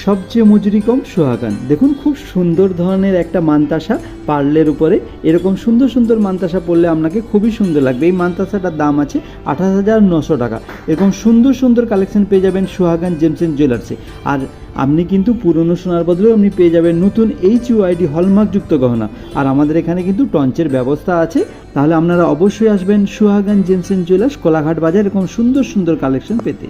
সবচেয়ে মজুরি কম সোহাগান। দেখুন খুব সুন্দর ধরনের একটা মানতাসা পার্লের উপরে, এরকম সুন্দর সুন্দর মানতাসা পরলে আপনাকে খুবই সুন্দর লাগবে। এই মানতাসাটার দাম আছে 28,900 টাকা। এরকম সুন্দর সুন্দর কালেকশন পেয়ে যাবেন সোহাগান জেমস এন্ড জুয়েলার্সে। আর আপনি কিন্তু পুরনো সোনার বদলেও আপনি পেয়ে যাবেন নতুন HUID হলমার্কযুক্ত গহনা। আর আমাদের এখানে কিন্তু টঞ্চের ব্যবস্থা আছে। তাহলে আপনারা অবশ্যই আসবেন সোহাগান জেমস এন্ড জুয়েলার্স, কোলাঘাট বাজার, এরকম সুন্দর সুন্দর কালেকশন পেতে।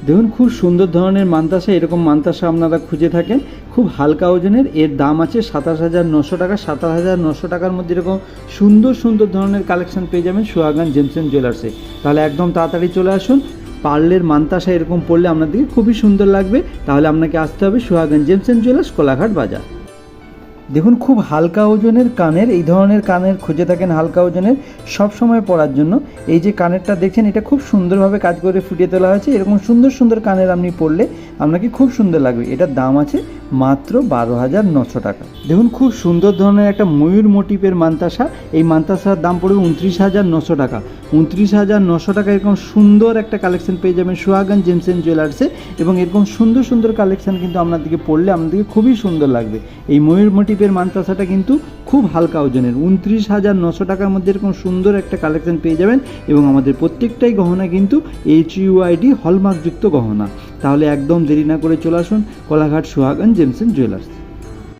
দেখুন খুব সুন্দর ধরনের মানতাসা, এরকম মানতাসা আপনারা খুঁজে থাকেন, খুব হালকা ওজনের। এর দাম আছে 27,900 টাকা। 27,900 টাকার মধ্যে এরকম সুন্দর সুন্দর ধরনের কালেকশন পেয়ে যাবেন সোহাগান জেমস এন্ড জুয়েলার্সে। তাহলে একদম তাড়াতাড়ি চলে আসুন। পার্লের মানতাসা এরকম পরলে আপনাদেরকে খুবই সুন্দর লাগবে। তাহলে আপনাকে আসতে হবে সোহাগান জেমস এন্ড জুয়েলার্স, কোলাঘাট বাজার। দেখুন খুব হালকা ওজনের কানের, এই ধরনের কানের খুঁজে থাকেন হালকা ওজনের সব সময় পরার জন্য। এই যে কানেরটা দেখছেন, এটা খুব সুন্দরভাবে কাজ করে ফুটিয়ে তোলা হয়েছে। এরকম সুন্দর সুন্দর কানের আপনি পরলে আপনাকে খুব সুন্দর লাগবে। এটার দাম আছে মাত্র 12,900 টাকা। দেখুন খুব সুন্দর ধরনের একটা ময়ূর মোটিভের মানতাসা, এই মানতাসার দাম পড়বে 29,900 টাকা। 29,900 টাকা এরকম সুন্দর একটা কালেকশন পেয়ে যাবেন সোহাগান জেমস এন্ড জুয়েলার্সে। এবং এরকম সুন্দর সুন্দর কালেকশন কিন্তু আপনাদেরকে পরলে আপনাদেরকে খুবই সুন্দর লাগবে। এই ময়ূর মোটিভের মানতাসাটা কিন্তু খুব হালকা ওজনের, 29,900 টাকার মধ্যে এরকম সুন্দর একটা কালেকশন পেয়ে যাবেন। এবং আমাদের প্রত্যেকটাই গহনা কিন্তু HUID হলমার্কযুক্ত গহনা। তাহলে একদম দেরি না করে চলে আসুন কোলাঘাট সোহাগান জেমস এন্ড জুয়েলার্স।